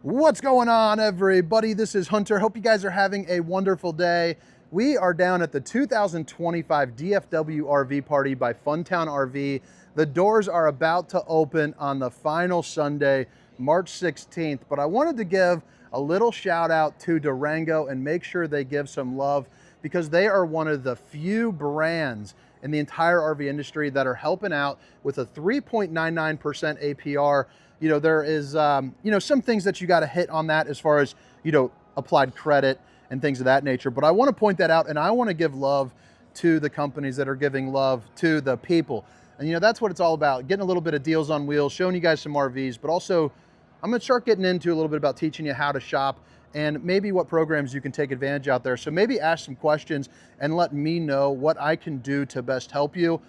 What's going on, everybody? This is Hunter. Hope you guys are having a wonderful day. We are down at the 2025 DFW RV party by Funtown RV. The doors are about to open on the final Sunday, March 16th, but I wanted to give a little shout out to Durango and make sure they give some love because they are one of the few brands in the entire RV industry that are helping out with a 3.99% APR. You know, there is, some things that you got to hit on that as far as, applied credit and things of that nature. But I want to point that out, and I want to give love to the companies that are giving love to the people. And, that's what it's all about, getting a little bit of deals on wheels, showing you guys some RVs, but also I'm going to start getting into a little bit about teaching you how to shop and maybe what programs you can take advantage out there. So maybe ask some questions and let me know what I can do to best help you,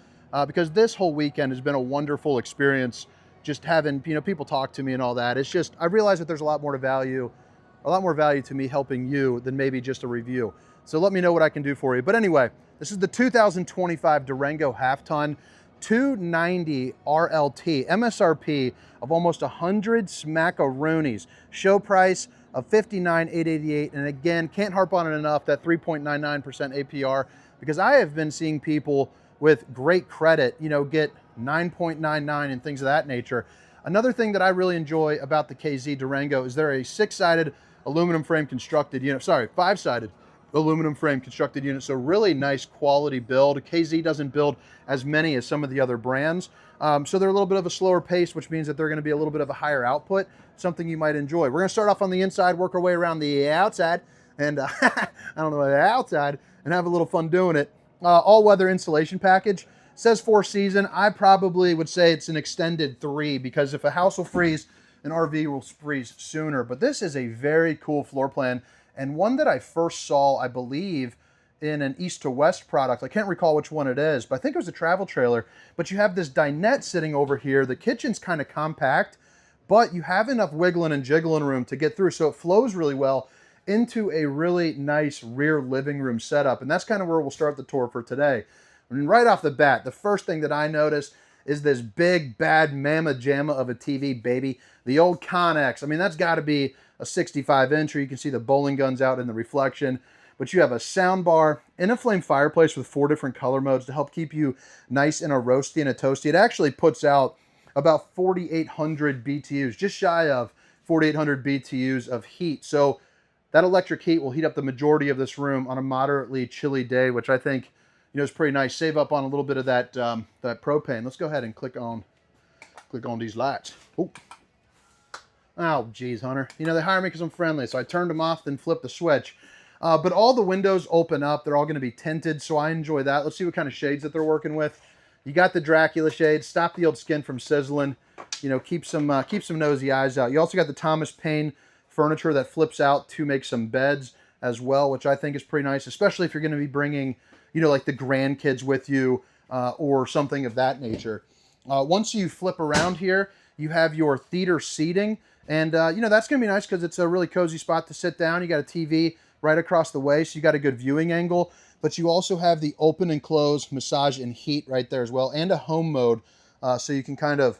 because this whole weekend has been a wonderful experience. Just having people talk to me and all that. It's just, I realize that there's a lot more value to me helping you than maybe just a review. So let me know what I can do for you. But anyway, this is the 2025 Durango half ton 290 RLT, MSRP of almost 100 smackaroonies. Show price of $59,888. And again, can't harp on it enough, that 3.99% APR, because I have been seeing people with great credit, get 9.99 and things of that nature. Another thing that I really enjoy about the KZ Durango is they're a five-sided aluminum frame constructed unit. So really nice quality build. KZ doesn't build as many as some of the other brands. So they're a little bit of a slower pace, which means that they're going to be a little bit of a higher output, something you might enjoy. We're going to start off on the inside, work our way around the outside, and I don't know, the outside, and have a little fun doing it. All-weather insulation package. Says 4-season. I probably would say it's an extended 3, because if a house will freeze, an RV will freeze sooner. But this is a very cool floor plan, and one that I first saw, I believe, in an east to west product. I can't recall which one it is, but I think it was a travel trailer. But you have this dinette sitting over here. The kitchen's kind of compact, but you have enough wiggling and jiggling room to get through, so it flows really well into a really nice rear living room setup. And that's kind of where we'll start the tour for today. And right off the bat, the first thing that I noticed is this big, bad mamma jamma of a TV, baby. The old Connex. I mean, that's got to be a 65-incher. You can see the bowling guns out in the reflection. But you have a sound bar and a flame fireplace with 4 different color modes to help keep you nice in a roasty and a toasty. It actually puts out about 4,800 BTUs, just shy of 4,800 BTUs of heat. So that electric heat will heat up the majority of this room on a moderately chilly day, which I think is pretty nice. Save up on a little bit of that that propane. Let's go ahead and click on these lights. Oh, geez, Hunter. They hire me because I'm friendly, so I turned them off, then flipped the switch. But all the windows open up. They're all going to be tinted, so I enjoy that. Let's see what kind of shades that they're working with. You got the Dracula shades. Stop the old skin from sizzling. Keep some nosy eyes out. You also got the Thomas Paine furniture that flips out to make some beds as well, which I think is pretty nice, especially if you're going to be bringing like the grandkids with you or something of that nature. Once you flip around here, you have your theater seating. And, that's going to be nice because it's a really cozy spot to sit down. You got a TV right across the way, so you got a good viewing angle. But you also have the open and close massage and heat right there as well, and a home mode, so you can kind of,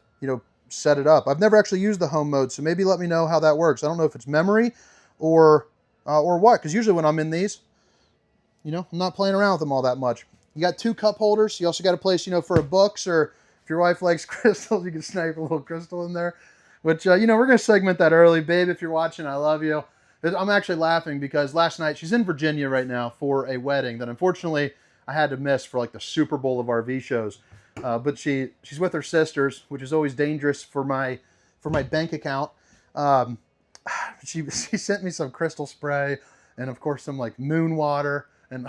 set it up. I've never actually used the home mode, so maybe let me know how that works. I don't know if it's memory or what, because usually when I'm in these, I'm not playing around with them all that much. You got 2 cup holders. You also got a place, for books, or if your wife likes crystals, you can snipe a little crystal in there, which, we're going to segment that early. Babe, if you're watching, I love you. I'm actually laughing because last night, she's in Virginia right now for a wedding that unfortunately I had to miss for like the Super Bowl of RV shows. But she's with her sisters, which is always dangerous for my bank account. She sent me some crystal spray and of course some like moon water. And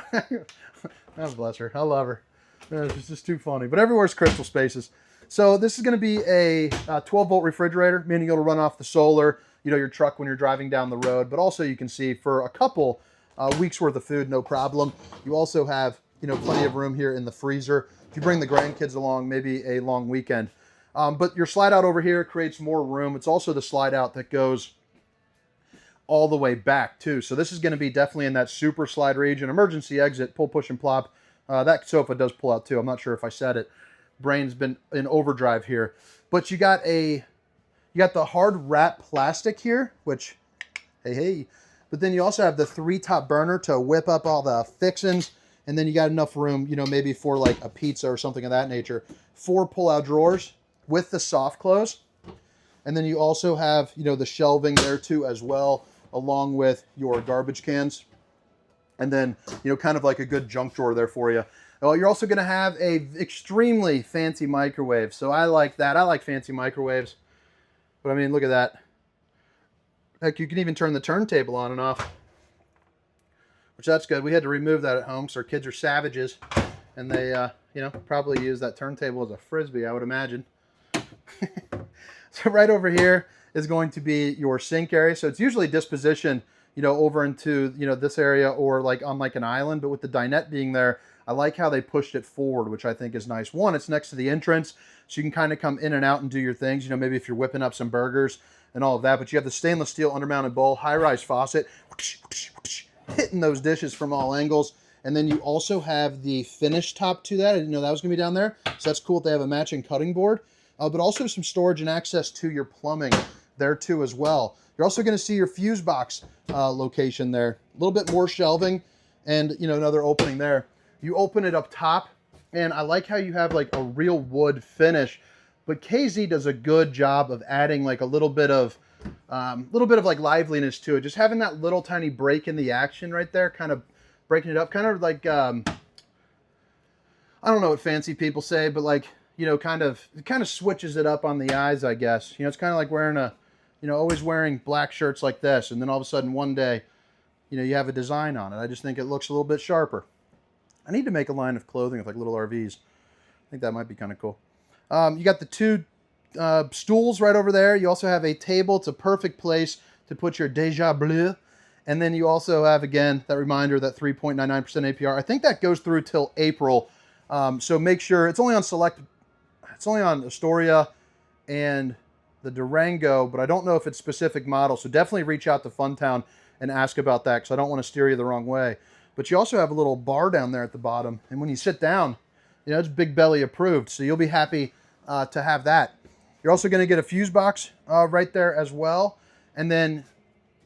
God bless her. I love her. It's just too funny. But everywhere's crystal spaces. So this is going to be a 12-volt refrigerator, meaning it'll run off the solar, your truck when you're driving down the road. But also you can see for a couple weeks worth of food, no problem. You also have, plenty of room here in the freezer. If you bring the grandkids along, maybe a long weekend. But your slide out over here creates more room. It's also the slide out that goes all the way back too. So this is going to be definitely in that super slide region. Emergency exit, pull, push, and plop. That sofa does pull out too. I'm not sure if I said it. Brain's been in overdrive here. But you got a You got the hard wrap plastic here, which, hey. But then you also have the 3-top burner to whip up all the fixings. And then you got enough room, you know, maybe for like a pizza or something of that nature. 4 pull-out drawers with the soft close. And then you also have, you know, the shelving there too as well, along with your garbage cans. And then, you know, kind of like a good junk drawer there for you. Well, you're also going to have a extremely fancy microwave. So I like that. I like fancy microwaves. But I mean, look at that. Heck, you can even turn the turntable on and off. Which that's good. We had to remove that at home, so our kids are savages. And they, you know, probably use that turntable as a Frisbee, I would imagine. So right over here is going to be your sink area. So it's usually dispositioned, you know, over into, you know, this area or like on like an island. But with the dinette being there, I like how they pushed it forward, which I think is nice. One, it's next to the entrance, so you can kind of come in and out and do your things. You know, maybe if you're whipping up some burgers and all of that. But you have the stainless steel undermounted bowl, high-rise faucet, hitting those dishes from all angles. And then you also have the finish top to that. I didn't know that was going to be down there. So that's cool that they have a matching cutting board. But also some storage and access to your plumbing there too as well. You're also going to see your fuse box location there. A little bit more shelving and, you know, another opening there. You open it up top, and I like how you have like a real wood finish. But KZ does a good job of adding like a little bit of like liveliness to it. Just having that little tiny break in the action right there, kind of breaking it up, kind of like I don't know what fancy people say, but like, you know, it kind of switches it up on the eyes, I guess. You know, it's kind of like wearing you know, always wearing black shirts like this, and then all of a sudden one day, you know, you have a design on it. I just think it looks a little bit sharper. I need to make a line of clothing with like little RVs. I think that might be kind of cool. You got the 2 stools right over there. You also have a table. It's a perfect place to put your Déjà Bleu. And then you also have, again, that reminder, that 3.99% APR. I think that goes through till April. So make sure, it's only on Astoria and the Durango, but I don't know if it's specific model. So definitely reach out to Funtown and ask about that, because I don't want to steer you the wrong way. But you also have a little bar down there at the bottom. And when you sit down, you know, it's Big Belly approved. So you'll be happy to have that. You're also going to get a fuse box right there as well. And then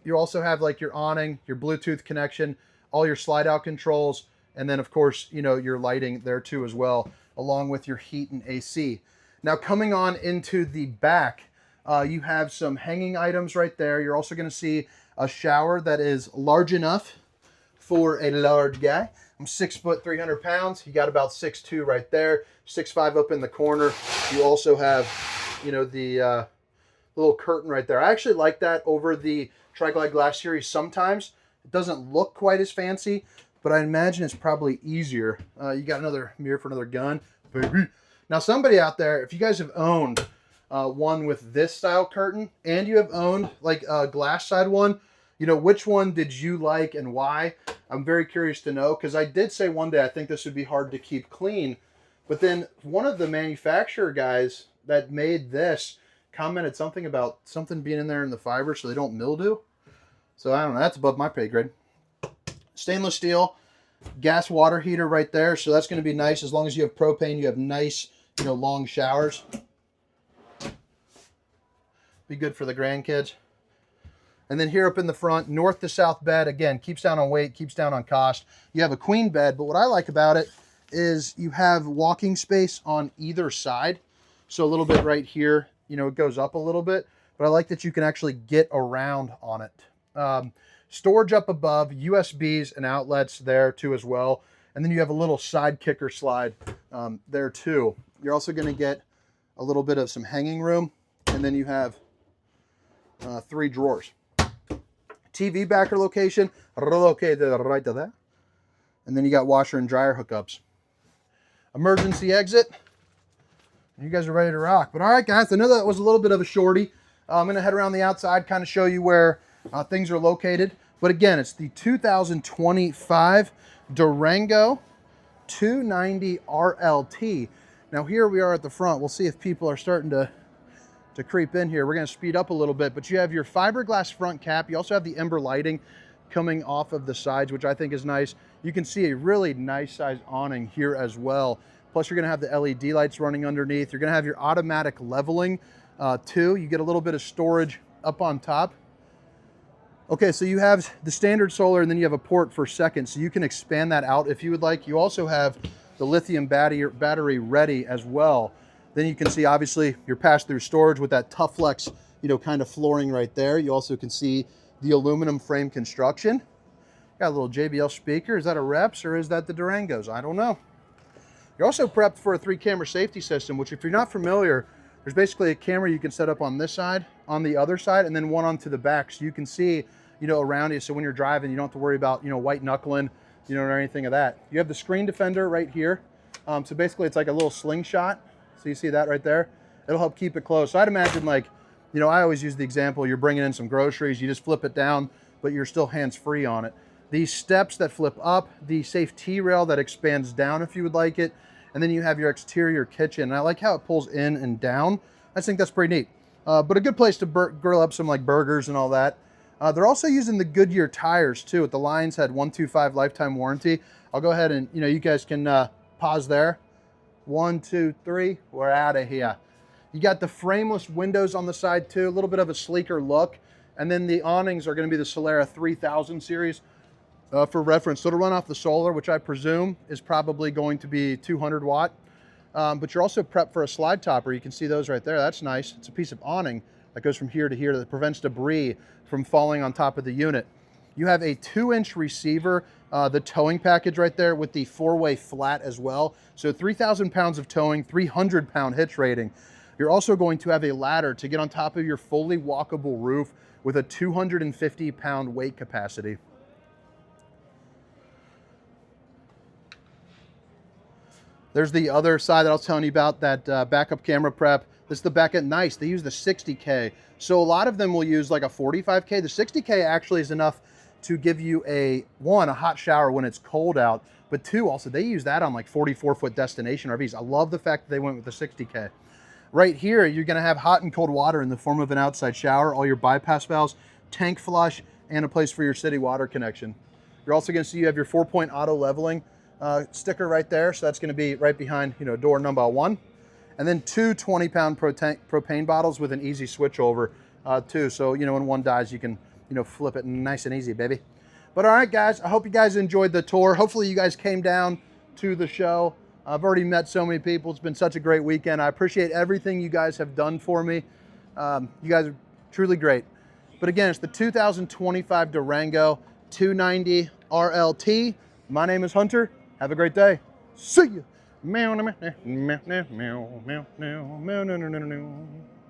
you also have like your awning, your Bluetooth connection, all your slide out controls. And then of course, you know, your lighting there too as well, along with your heat and AC. Now coming on into the back, you have some hanging items right there. You're also going to see a shower that is large enough for a large guy. I'm 6 foot, 300 pounds. You got about 6'2" right there, 6'5" up in the corner. You also have, you know, the little curtain right there. I actually like that over the Tri-Glide Glass Series sometimes. It doesn't look quite as fancy, but I imagine it's probably easier. You got another mirror for another gun. Baby. Now somebody out there, if you guys have owned one with this style curtain, and you have owned like a glass side one, you know, which one did you like and why? I'm very curious to know, because I did say one day I think this would be hard to keep clean. But then one of the manufacturer guys that made this commented something about something being in there in the fiber so they don't mildew. So I don't know, that's above my pay grade. Stainless steel gas water heater right there. So that's going to be nice. As long as you have propane, you have nice, you know, long showers. Be good for the grandkids. And then here up in the front, north to south bed, again, keeps down on weight, keeps down on cost. You have a queen bed, but what I like about it is you have walking space on either side. So a little bit right here, you know, it goes up a little bit, but I like that you can actually get around on it. Storage up above, USBs and outlets there too as well. And then you have a little side kicker slide there too. You're also going to get a little bit of some hanging room, and then you have 3 drawers. TV backer location, located right to that. And then you got washer and dryer hookups. Emergency exit. You guys are ready to rock. But all right, guys, I know that was a little bit of a shorty. I'm going to head around the outside, kind of show you where things are located. But again, it's the 2025 Durango 290RLT. Now here we are at the front. We'll see if people are starting to creep in here. We're going to speed up a little bit, but you have your fiberglass front cap. You also have the Ember lighting coming off of the sides, which I think is nice. You can see a really nice size awning here as well. Plus you're going to have the LED lights running underneath. You're going to have your automatic leveling Two, you get a little bit of storage up on top. Okay, so you have the standard solar, and then you have a port for second, so you can expand that out if you would like. You also have the lithium battery ready as well. Then you can see, obviously, your pass-through storage with that Toughflex, kind of flooring right there. You also can see the aluminum frame construction. Got a little JBL speaker. Is that a Reps or is that the Durangos? I don't know. You're also prepped for a 3-camera safety system, which, if you're not familiar, there's basically a camera you can set up on this side, on the other side, and then one onto the back, so you can see, around you. So when you're driving, you don't have to worry about, white knuckling, or anything of that. You have the screen defender right here. So basically, it's like a little slingshot. So you see that right there? It'll help keep it closed. So I'd imagine, like, I always use the example, you're bringing in some groceries, you just flip it down, but you're still hands-free on it. These steps that flip up, the safe T-rail that expands down if you would like it, and then you have your exterior kitchen. And I like how it pulls in and down. I think that's pretty neat. But a good place to grill up some like burgers and all that. They're also using the Goodyear tires too. The Lions had 125 lifetime warranty. I'll go ahead and, you guys can pause there. 1, 2, 3, we're out of here. You got the frameless windows on the side too, a little bit of a sleeker look. And then the awnings are gonna be the Solera 3000 series. For reference, so to run off the solar, which I presume is probably going to be 200 watt, but you're also prepped for a slide topper. You can see those right there. That's nice. It's a piece of awning that goes from here to here that prevents debris from falling on top of the unit. You have a 2-inch receiver, the towing package right there with the 4-way flat as well. So 3,000 pounds of towing, 300-pound hitch rating. You're also going to have a ladder to get on top of your fully walkable roof with a 250-pound weight capacity. There's the other side that I was telling you about, that backup camera prep. This is the backup. Nice. They use the 60K. So a lot of them will use like a 45K. The 60K actually is enough to give you a hot shower when it's cold out, but 2, also they use that on like 44-foot destination RVs. I love the fact that they went with the 60K. Right here, you're going to have hot and cold water in the form of an outside shower, all your bypass valves, tank flush, and a place for your city water connection. You're also going to see you have your 4-point auto leveling sticker right there, so that's going to be right behind door number 1, and then 2 20-pound propane bottles with an easy switch over too. So when one dies, you can flip it nice and easy, baby. But all right, guys, I hope you guys enjoyed the tour. Hopefully you guys came down to the show. I've already met so many people. It's been such a great weekend. I appreciate everything you guys have done for me. You guys are truly great. But again, it's the 2025 Durango 290RLT. My name is Hunter. Have a great day. See you.